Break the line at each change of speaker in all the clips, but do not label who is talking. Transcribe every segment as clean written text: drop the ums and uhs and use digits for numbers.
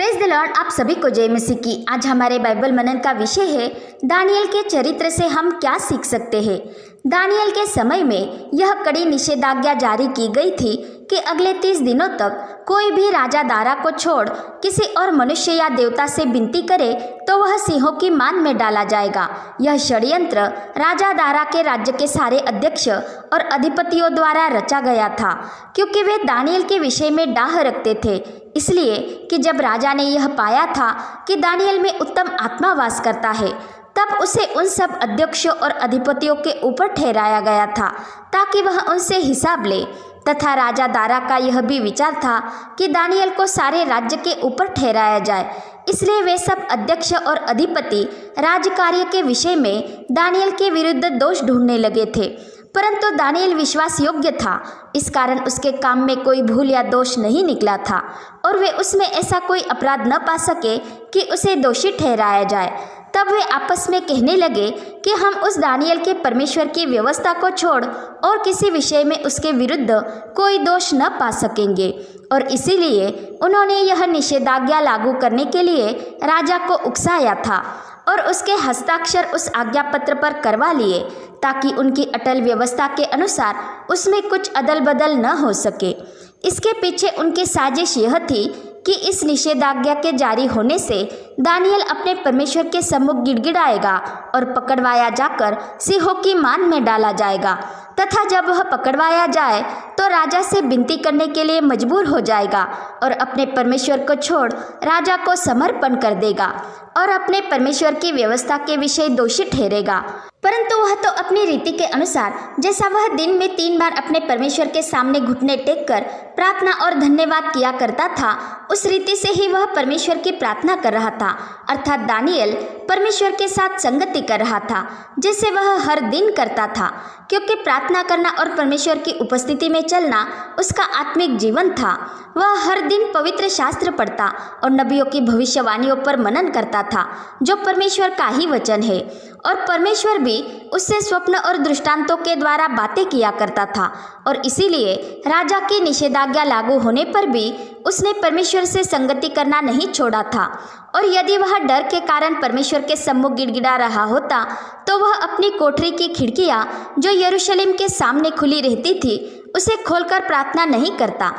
Praise the Lord. आप सभी को जय मसीह की। आज हमारे बाइबल मनन का विषय है दानियल के चरित्र से हम क्या सीख सकते हैं। दानियल के समय में यह कड़ी निषेधाज्ञा जारी की गई थी कि अगले 30 दिनों तक कोई भी राजा दारा को छोड़ किसी और मनुष्य या देवता से विनती करे तो वह सिंहों की मान में डाला जाएगा। यह षड्यंत्र राजा दारा के राज्य के सारे अध्यक्ष और अधिपतियों द्वारा रचा गया था, क्योंकि वे दानियल के विषय में डाह रखते थे। इसलिए कि जब राजा ने यह पाया था कि दानियल में उत्तम आत्मा वास करता है, तब उसे उन सब अध्यक्षों और अधिपतियों के ऊपर ठहराया गया था ताकि वह उनसे हिसाब ले। तथा राजा दारा का यह भी विचार था कि दानियल को सारे राज्य के ऊपर ठहराया जाए। इसलिए वे सब अध्यक्ष और अधिपति राजकार्य के विषय में दानियल के विरुद्ध दोष ढूंढने लगे थे, परंतु दानियल विश्वास योग्य था। इस कारण उसके काम में कोई भूल या दोष नहीं निकला था और वे उसमें ऐसा कोई अपराध न पा सके कि उसे दोषी ठहराया जाए। तब वे आपस में कहने लगे कि हम उस दानियल के परमेश्वर की व्यवस्था को छोड़ और किसी विषय में उसके विरुद्ध कोई दोष न पा सकेंगे, और इसीलिए उन्होंने यह निषेधाज्ञा लागू करने के लिए राजा को उकसाया था और उसके हस्ताक्षर उस आज्ञा पत्र पर करवा लिए ताकि उनकी अटल व्यवस्था के अनुसार उसमें कुछ अदल बदल न हो सके। इसके पीछे उनकी साजिश यह थी कि इस निषेधाज्ञा के जारी होने से दानियल अपने परमेश्वर के सम्मुख गिड़गिड़ाएगा और पकड़वाया जाकर सिंहों की मान में डाला जाएगा, तथा जब वह पकड़वाया जाए तो राजा से विनती करने के लिए मजबूर हो जाएगा और अपने परमेश्वर को छोड़ राजा को समर्पण कर देगा और अपने परमेश्वर की व्यवस्था के विषय दोषी ठहरेगा। परंतु वह तो अपनी रीति के अनुसार, जैसा वह दिन में 3 बार अपने परमेश्वर के सामने घुटने टेक कर प्रार्थना और धन्यवाद किया करता था, उस रीति से ही वह परमेश्वर की प्रार्थना कर रहा था। अर्थात दानियल परमेश्वर के साथ संगति कर रहा था, जैसे वह हर दिन करता था, क्योंकि प्रार्थना करना और परमेश्वर की उपस्थिति में चलना उसका आत्मिक जीवन था। वह हर दिन पवित्र शास्त्र पढ़ता और नबियों की भविष्यवाणियों पर मनन करता था, जो परमेश्वर का ही वचन है, और परमेश्वर भी उससे स्वप्न और दृष्टांतों के द्वारा बातें किया करता था। और इसीलिए राजा की निषेधाज्ञा लागू होने पर भी उसने परमेश्वर से संगति करना नहीं छोड़ा था। और यदि वह डर के कारण परमेश्वर के सम्मुख गिड़गिड़ा रहा होता तो वह अपनी कोठरी की खिड़कियां जो यरूशलेम के सामने खुली रहती थी उसे खोलकर प्रार्थना नहीं करता।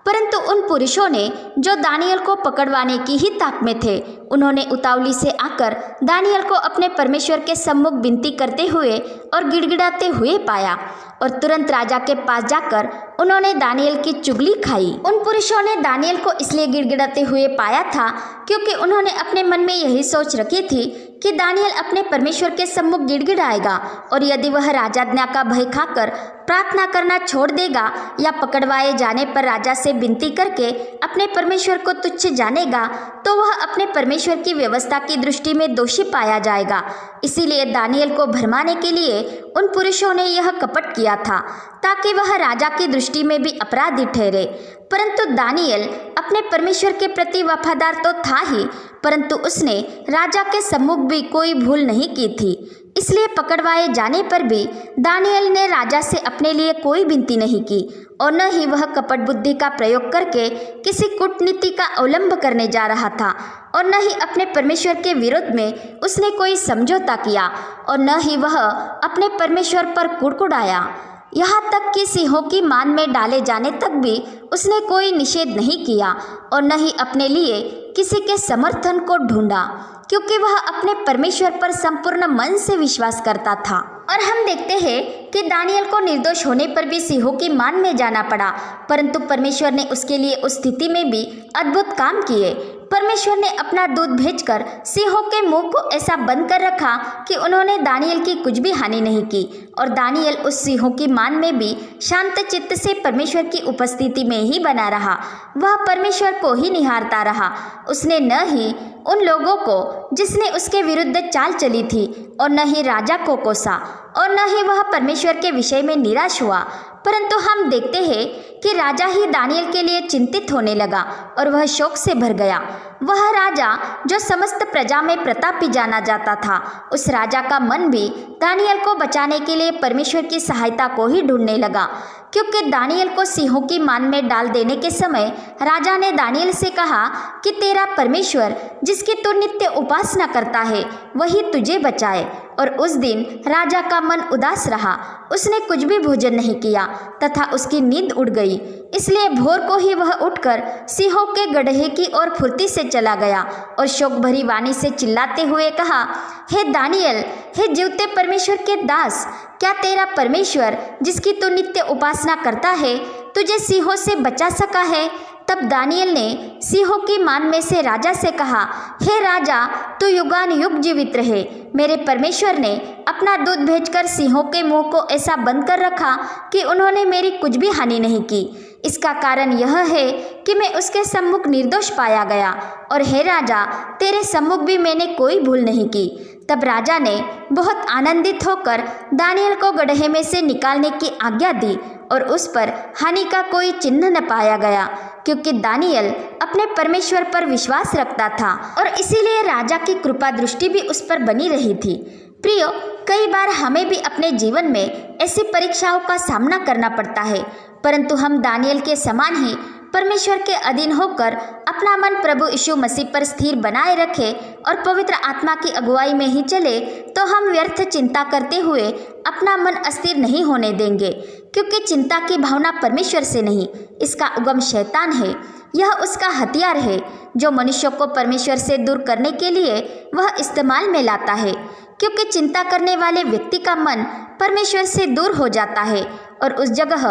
परंतु उन पुरुषों ने जो दानियल को पकड़वाने की ही ताक में थे, उन्होंने उतावली से आकर दानियल को अपने परमेश्वर के सम्मुख विनती करते हुए और गिड़गिड़ाते हुए पाया, और तुरंत राजा के पास जाकर उन्होंने दानियल की चुगली खाई। उन पुरुषों ने दानियल को इसलिए गिड़गिड़ाते हुए पाया था क्योंकि उन्होंने अपने मन में यही सोच रखी थी कि दानियल अपने परमेश्वर के सम्मुख गिड़गिड़ाएगा, और यदि वह राजाज्ञा का भय खाकर प्रार्थना करना छोड़ देगा या पकड़वाए जाने पर राजा से विनती करके अपने परमेश्वर को तुच्छ जानेगा तो वह अपने परमेश्वर की व्यवस्था की दृष्टि में दोषी पाया जाएगा। इसीलिए दानियल को भरमाने के लिए उन पुरुषों ने यह कपट किया था ताकि वह राजा की दृष्टि में भी अपराधी ठहरे। परंतु दानियल अपने परमेश्वर के प्रति वफादार तो था ही, परंतु उसने राजा के सम्मुख भी कोई भूल नहीं की थी। इसलिए पकड़वाए जाने पर भी दानियल ने राजा से अपने लिए कोई विनती नहीं की, और न ही वह कपट बुद्धि का प्रयोग करके किसी कूटनीति का अवलंब करने जा रहा था, और न ही अपने परमेश्वर के विरोध में उसने कोई समझौता किया, और न ही वह अपने परमेश्वर पर कुड़कुड़ाया। यहाँ तक कि सिंहों की मान में डाले जाने तक भी उसने कोई निषेध नहीं किया और न ही अपने लिए किसी के समर्थन को ढूंढा, क्योंकि वह अपने परमेश्वर पर संपूर्ण मन से विश्वास करता था। और हम देखते हैं कि दानियल को निर्दोष होने पर भी सिंहों की मान में जाना पड़ा, परंतु परमेश्वर ने उसके लिए उस स्थिति में भी अद्भुत काम किए। परमेश्वर ने अपना दूत भेजकर सिंहों के मुंह को ऐसा बंद कर रखा कि उन्होंने दानियल की कुछ भी हानि नहीं की, और दानियल उस सिंहों की मान में भी शांत चित्त से परमेश्वर की उपस्थिति में ही बना रहा। वह परमेश्वर को ही निहारता रहा। उसने न ही उन लोगों को जिसने उसके विरुद्ध चाल चली थी और न ही राजा को कोसा, और न ही वह परमेश्वर के विषय में निराश हुआ, परंतु हम देखते हैं कि राजा ही दानियल के लिए चिंतित होने लगा और वह शोक से भर गया। वह राजा जो समस्त प्रजा में प्रतापी जाना जाता था, उस राजा का मन भी दानियल को बचाने के लिए परमेश्वर की सहायता को ही ढूंढने लगा, क्योंकि दानियल को सिंहों की मान में डाल देने के समय राजा ने दानियल से कहा कि तेरा परमेश्वर जिसकी तू नित्य उपासना करता है वही तुझे बचाए। और उस दिन राजा का मन उदास रहा, उसने कुछ भी भोजन नहीं किया तथा उसकी नींद उड़ गई। इसलिए भोर को ही वह उठकर सिंहों के गड्ढे की ओर फुर्ती से चला गया और शोक भरी वाणी से चिल्लाते हुए कहा, हे दानियल, हे जीवते परमेश्वर के दास, क्या तेरा परमेश्वर जिसकी तू नित्य उपासना करता है तुझे सिंहों से बचा सका है? तब दानियल ने सिंहों की मान में से राजा से कहा, हे राजा, तू युगान युग जीवित रहे। मेरे परमेश्वर ने अपना दूत भेजकर सिंहों के मुंह को ऐसा बंद कर रखा कि उन्होंने मेरी कुछ भी हानि नहीं की। इसका कारण यह है कि मैं उसके सम्मुख निर्दोष पाया गया, और हे राजा, तेरे सम्मुख भी मैंने कोई भूल नहीं की। तब राजा ने बहुत आनंदित होकर दानियल को गड्ढे में से निकालने की आज्ञा दी और उस पर हानि का कोई चिन्ह न पाया गया, क्योंकि दानियल अपने परमेश्वर पर विश्वास रखता था और इसीलिए राजा की कृपा दृष्टि भी उस पर बनी रही थी। प्रियो, कई बार हमें भी अपने जीवन में ऐसी परीक्षाओं का सामना करना पड़ता है, परंतु हम दानियल के समान ही परमेश्वर के अधीन होकर अपना मन प्रभु यीशु मसीह पर स्थिर बनाए रखें और पवित्र आत्मा की अगुवाई में ही चले, तो हम व्यर्थ चिंता करते हुए अपना मन अस्थिर नहीं होने देंगे, क्योंकि चिंता की भावना परमेश्वर से नहीं, इसका उगम शैतान है। यह उसका हथियार है जो मनुष्य को परमेश्वर से दूर करने के लिए वह इस्तेमाल में लाता है, क्योंकि चिंता करने वाले व्यक्ति का मन परमेश्वर से दूर हो जाता है और उस जगह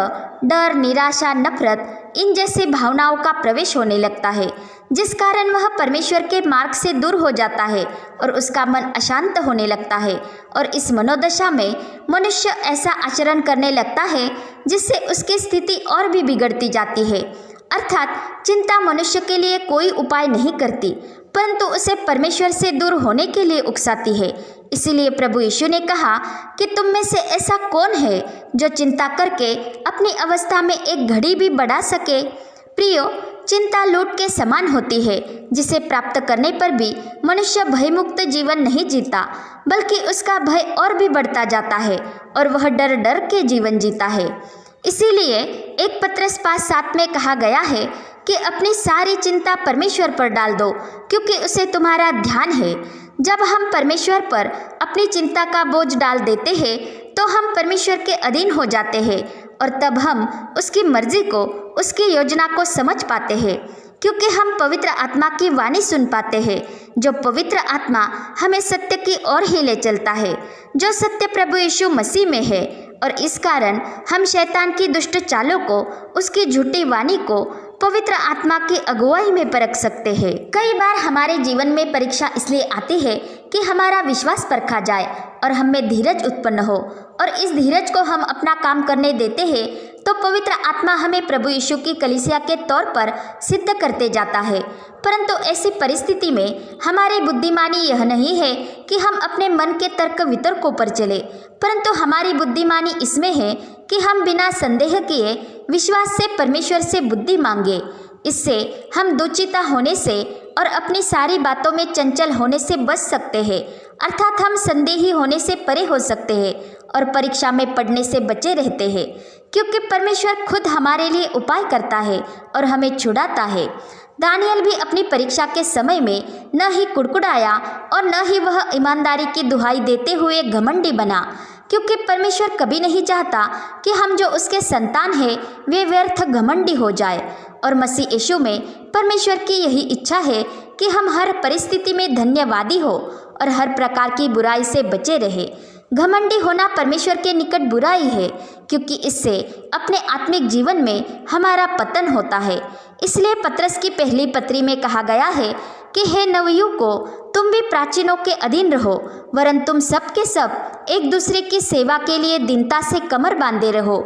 डर, निराशा, नफरत इन जैसी भावनाओं का प्रवेश होने लगता है, जिस कारण वह परमेश्वर के मार्ग से दूर हो जाता है और उसका मन अशांत होने लगता है। और इस मनोदशा में मनुष्य ऐसा आचरण करने लगता है जिससे उसकी स्थिति और भी बिगड़ती जाती है। अर्थात चिंता मनुष्य के लिए कोई उपाय नहीं करती, परंतु उसे परमेश्वर से दूर होने के लिए उकसाती है। इसीलिए प्रभु यीशु ने कहा कि तुम में से ऐसा कौन है जो चिंता करके अपनी अवस्था में एक घड़ी भी बढ़ा सके। प्रियो, चिंता लूट के समान होती है, जिसे प्राप्त करने पर भी मनुष्य भयमुक्त जीवन नहीं जीता, बल्कि उसका भय और भी बढ़ता जाता है और वह डर डर के जीवन जीता है। इसीलिए 1 पत्रस 5:7 में कहा गया है कि अपनी सारी चिंता परमेश्वर पर डाल दो, क्योंकि उसे तुम्हारा ध्यान है। जब हम परमेश्वर पर अपनी चिंता का बोझ डाल देते हैं तो हम परमेश्वर के अधीन हो जाते हैं और तब हम उसकी मर्जी को, उसकी योजना को समझ पाते हैं, क्योंकि हम पवित्र आत्मा की वाणी सुन पाते हैं। जो पवित्र आत्मा हमें सत्य की ओर ही ले चलता है, जो सत्य प्रभु यीशु मसीह में है, और इस कारण हम शैतान की दुष्ट चालों को, उसकी झूठी वाणी को पवित्र आत्मा की अगुवाई में परख सकते हैं। कई बार हमारे जीवन में परीक्षा इसलिए आती है कि हमारा विश्वास परखा जाए और हम में धीरज उत्पन्न हो, और इस धीरज को हम अपना काम करने देते हैं तो पवित्र आत्मा हमें प्रभु यीशु की कलीसिया के तौर पर सिद्ध करते जाता है। परंतु ऐसी परिस्थिति में हमारी बुद्धिमानी यह नहीं है कि हम अपने मन के तर्क वितर्कों पर चले, परंतु हमारी बुद्धिमानी इसमें है कि हम बिना संदेह किए विश्वास से परमेश्वर से बुद्धि मांगे। इससे हम दुचिता होने से और अपनी सारी बातों में चंचल होने से बच सकते हैं, अर्थात हम संदेही होने से परे हो सकते हैं और परीक्षा में पढ़ने से बचे रहते हैं, क्योंकि परमेश्वर खुद हमारे लिए उपाय करता है और हमें छुड़ाता है। दानियल भी अपनी परीक्षा के समय में न ही कुड़कुड़ाया और न ही वह ईमानदारी की दुहाई देते हुए घमंडी बना, क्योंकि परमेश्वर कभी नहीं चाहता कि हम जो उसके संतान हैं वे व्यर्थ घमंडी हो जाए। और मसीह यीशु में परमेश्वर की यही इच्छा है कि हम हर परिस्थिति में धन्यवादी हो और हर प्रकार की बुराई से बचे रहे। घमंडी होना परमेश्वर के निकट बुराई है, क्योंकि इससे अपने आत्मिक जीवन में हमारा पतन होता है। इसलिए पत्रस की पहली पत्री में कहा गया है कि हे नवयुवकों, तुम भी प्राचीनों के अधीन रहो, वरन तुम सब के सब एक दूसरे की सेवा के लिए दीनता से कमर बांधे रहो,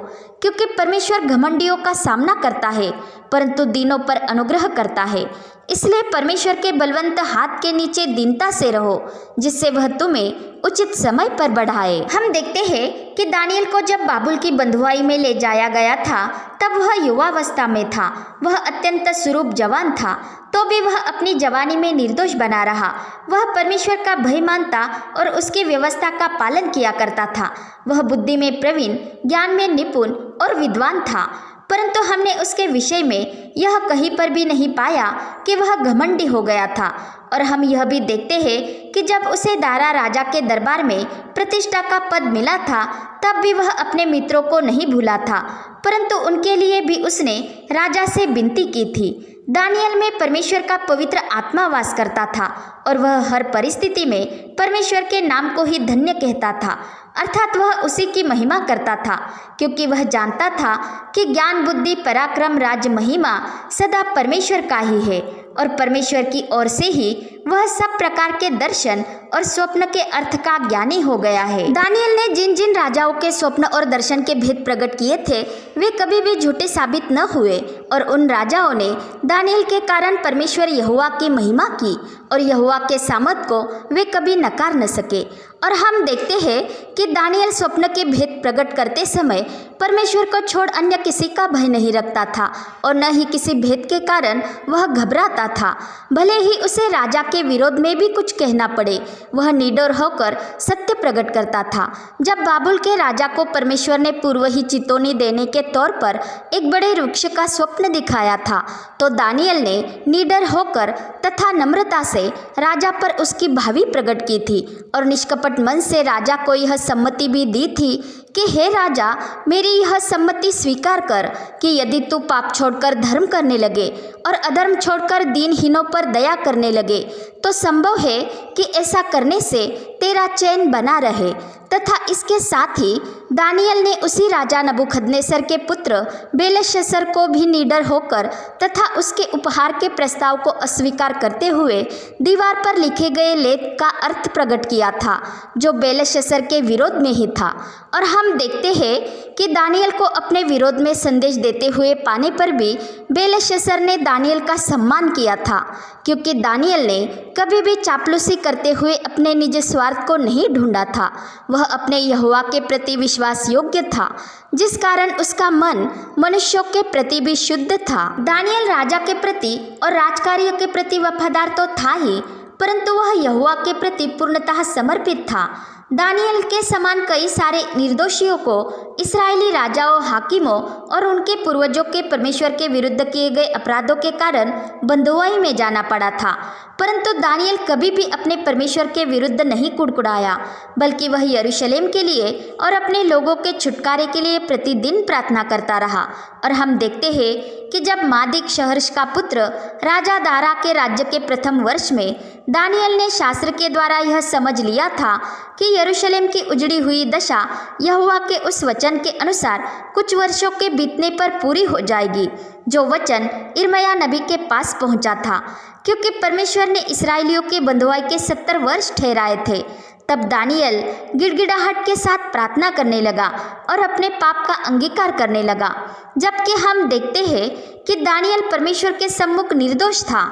क्योंकि परमेश्वर घमंडियों का सामना करता है परंतु दीनों पर अनुग्रह करता है। इसलिए परमेश्वर के बलवंत हाथ के नीचे दीनता से रहो जिससे वह तुम्हें उचित समय पर बढ़ाए। हम देखते हैं कि दानियल को जब बाबुल की बंधुआई में ले जाया गया था तब वह युवावस्था में था। वह अत्यंत सुरूप जवान था तो भी वह अपनी जवानी में निर्दोष बना रहा। वह परमेश्वर का भय मानता और उसकी व्यवस्था का पालन किया करता था। वह बुद्धि में प्रवीण, ज्ञान में निपुण और विद्वान था, परंतु हमने उसके विषय में यह कहीं पर भी नहीं पाया कि वह घमंडी हो गया था। और हम यह भी देखते हैं कि जब उसे दारा राजा के दरबार में प्रतिष्ठा का पद मिला था तब भी वह अपने मित्रों को नहीं भूला था, परंतु उनके लिए भी उसने राजा से विनती की थी। दानियल में परमेश्वर का पवित्र आत्मा वास करता था और वह हर परिस्थिति में परमेश्वर के नाम को ही धन्य कहता था, अर्थात वह उसी की महिमा करता था, क्योंकि वह जानता था कि ज्ञान, बुद्धि, पराक्रम, राज, महिमा सदा परमेश्वर का ही है और परमेश्वर की ओर से ही वह सब प्रकार के दर्शन और स्वप्न के अर्थ का ज्ञानी हो गया है। दानियल ने जिन जिन राजाओं के स्वप्न और दर्शन के भेद प्रकट किए थे वे कभी भी झूठे साबित न हुए और उन राजाओं ने दानियल के कारण परमेश्वर यहोवा की महिमा की और यहोवा के सामर्थ को वे कभी नकार न सके। और हम देखते हैं कि दानियल स्वप्न के भेद प्रकट करते समय परमेश्वर को छोड़ अन्य किसी का भय नहीं रखता था और न ही किसी भेद के कारण वह घबराता था, भले ही उसे राजा के विरोध में भी कुछ कहना पड़े। वह निडर होकर सत्य प्रकट करता था। जब बाबुल के राजा को परमेश्वर ने पूर्व ही चेतावनी देने के तौर पर एक बड़े वृक्ष का स्वप्न दिखाया था तो दानियल ने निडर होकर तथा नम्रता से राजा पर उसकी भावी प्रकट की थी और निष्कपट मन से राजा को यह सम्मति भी दी थी कि हे राजा, मेरी यह सम्मति स्वीकार कर कि यदि तू पाप छोड़कर धर्म करने लगे और अधर्म छोड़कर दीनहीनों पर दया करने लगे तो संभव है कि ऐसा करने से तेरा चैन बना रहे। तथा इसके साथ ही दानियल ने उसी राजा नबूखदनेस्सर के पुत्र बेलशस्सर को भी निडर होकर तथा उसके उपहार के प्रस्ताव को अस्वीकार करते हुए दीवार पर लिखे गए लेख का अर्थ प्रकट किया था जो बेलशस्सर के विरोध में ही था। और हम देखते हैं कि दानियल को अपने विरोध में संदेश देते हुए पाने पर भी बेलशस्सर ने दानियल का सम्मान किया था, क्योंकि दानियल ने कभी भी चापलूसी करते हुए अपने निज स्वार्थ को नहीं ढूंढा था। वह अपने यहोवा के प्रति विश्वास योग्य था, जिस कारण उसका मन मनुष्यों के प्रति भी शुद्ध था। दानियल राजा के प्रति और राजकार्यों के प्रति वफादार तो था ही, परंतु वह यहोवा के प्रति पूर्णतः समर्पित था। दानियल के समान कई सारे निर्दोषियों को इस्राएली राजाओं, हाकिमों और उनके पूर्वजों के परमेश्वर के विरुद्ध किए गए अपराधों के कारण बंधुआई में जाना पड़ा था, परंतु दानियल कभी भी अपने परमेश्वर के विरुद्ध नहीं कुड़कुड़ाया, बल्कि वह यरूशलेम के लिए और अपने लोगों के छुटकारे के लिए प्रतिदिन प्रार्थना करता रहा। और हम देखते हैं कि जब मादिक शहर्ष का पुत्र राजा दारा के राज्य के प्रथम वर्ष में दानियल ने शास्त्र के द्वारा यह समझ लिया था कि यरूशलेम की उजड़ी हुई दशा यहोवा के उस वचन के अनुसार कुछ वर्षों के बीतने पर पूरी हो जाएगी, जो वचन यिर्मयाह नबी के पास पहुंचा था, क्योंकि परमेश्वर ने इस्राएलियों के बंधुआई के 70 वर्ष ठहराए थे। तब दानियल गिड़गिड़ाहट के साथ प्रार्थना करने लगा और अपने पाप का अंगीकार करने लगा। जबकि हम देखते हैं कि दानियल परमेश्वर के सम्मुख निर्दोष था,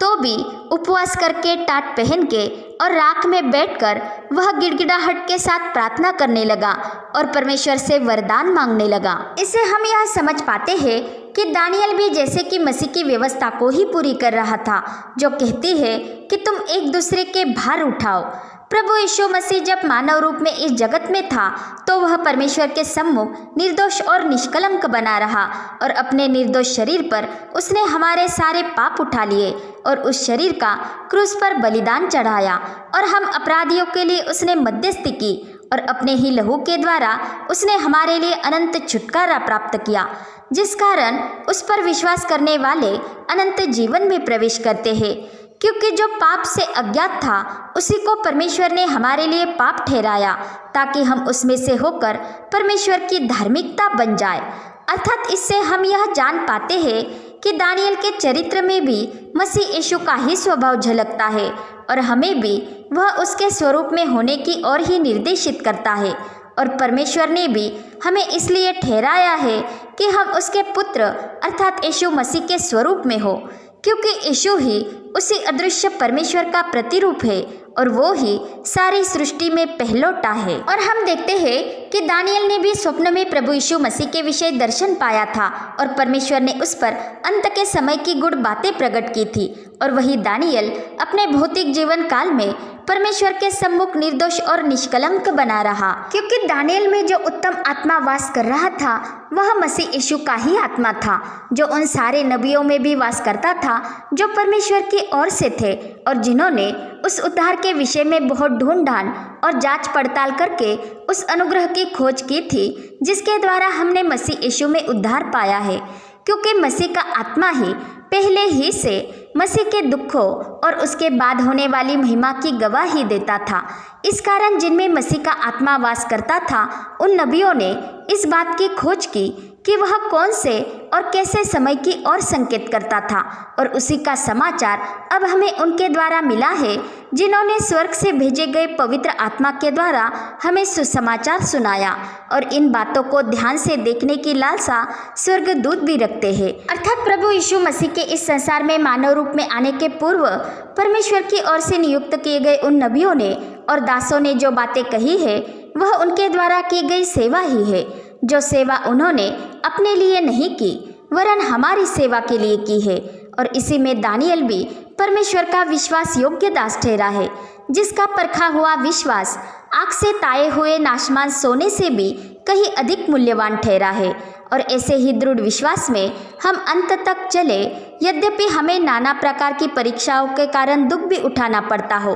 तो भी उपवास करके, टाट पहन के और राख में बैठकर वह गिड़गिड़ाहट के साथ प्रार्थना करने लगा और परमेश्वर से वरदान मांगने लगा। इससे हम यह समझ पाते हैं कि दानियल भी जैसे कि मसीह की व्यवस्था को ही पूरी कर रहा था, जो कहती है कि तुम एक दूसरे के भार उठाओ। प्रभु यीशु मसीह जब मानव रूप में इस जगत में था तो वह परमेश्वर के सम्मुख निर्दोष और निष्कलंक बना रहा और अपने निर्दोष शरीर पर उसने हमारे सारे पाप उठा लिए और उस शरीर का क्रूस पर बलिदान चढ़ाया और हम अपराधियों के लिए उसने मध्यस्थी की और अपने ही लहू के द्वारा उसने हमारे लिए अनंत छुटकारा प्राप्त किया, जिस कारण उस पर विश्वास करने वाले अनंत जीवन में प्रवेश करते हैं। क्योंकि जो पाप से अज्ञात था उसी को परमेश्वर ने हमारे लिए पाप ठहराया, ताकि हम उसमें से होकर परमेश्वर की धार्मिकता बन जाए। अर्थात इससे हम यह जान पाते हैं कि दानियल के चरित्र में भी मसीह यीशु का ही स्वभाव झलकता है और हमें भी वह उसके स्वरूप में होने की ओर ही निर्देशित करता है। और परमेश्वर ने भी हमें इसलिए ठहराया है कि हम उसके पुत्र अर्थात यीशु मसीह के स्वरूप में हो, क्योंकि यीशु ही उसी अदृश्य परमेश्वर का प्रतिरूप है और वो ही सारी सृष्टि में पहलौठा है। और हम देखते हैं कि दानियल ने भी स्वप्न में प्रभु यीशु मसीह के विषय दर्शन पाया था और परमेश्वर ने उस पर अंत के समय की गुड़ बातें प्रकट की थी। और वही दानियल अपने भौतिक जीवन काल में परमेश्वर के सम्मुख निर्दोष और निष्कलंक बना रहा, क्योंकि दानियल में जो उत्तम आत्मा वास कर रहा था वह मसीह यीशु का ही आत्मा था, जो उन सारे नबियों में भी वास करता था जो परमेश्वर की ओर से थे और जिन्होंने उस उद्धार के विषय में बहुत ढूंढान और जांच पड़ताल करके उस अनुग्रह की खोज की थी जिसके द्वारा हमने मसीह यीशु में उद्धार पाया है। क्योंकि मसीह का आत्मा ही पहले ही से मसीह के दुखों और उसके बाद होने वाली महिमा की गवाही देता था। इस कारण जिनमें मसीह का आत्मा वास करता था उन नबियों ने इस बात की खोज की कि वह कौन से और कैसे समय की ओर संकेत करता था, और उसी का समाचार अब हमें उनके द्वारा मिला है जिन्होंने स्वर्ग से भेजे गए पवित्र आत्मा के द्वारा हमें सुसमाचार सुनाया। और इन बातों को ध्यान से देखने की लालसा स्वर्गदूत भी रखते हैं। अर्थात प्रभु यीशु मसीह के इस संसार में मानव रूप में आने के पूर्व परमेश्वर की ओर से नियुक्त किए गए उन नबियों ने और दासों ने जो बातें कही है वह उनके द्वारा की गई सेवा ही है, जो सेवा उन्होंने अपने लिए नहीं की वरन हमारी सेवा के लिए की है। और इसी में दानियल भी परमेश्वर का विश्वास योग्य दास ठहरा है, जिसका परखा हुआ विश्वास आग से ताए हुए नाशमान सोने से भी कहीं अधिक मूल्यवान ठहरा है। और ऐसे ही दृढ़ विश्वास में हम अंत तक चले, यद्यपि हमें नाना प्रकार की परीक्षाओं के कारण दुख भी उठाना पड़ता हो,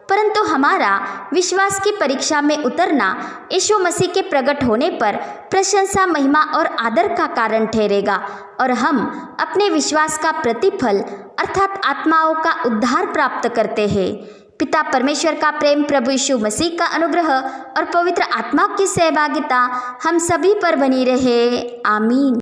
परंतु हमारा विश्वास की परीक्षा में उतरना यीशु मसीह के प्रकट होने पर प्रशंसा, महिमा और आदर का कारण ठहरेगा और हम अपने विश्वास का प्रतिफल अर्थात आत्माओं का उद्धार प्राप्त करते हैं। पिता परमेश्वर का प्रेम, प्रभु यीशु मसीह का अनुग्रह और पवित्र आत्मा की सहभागिता हम सभी पर बनी रहे। आमीन।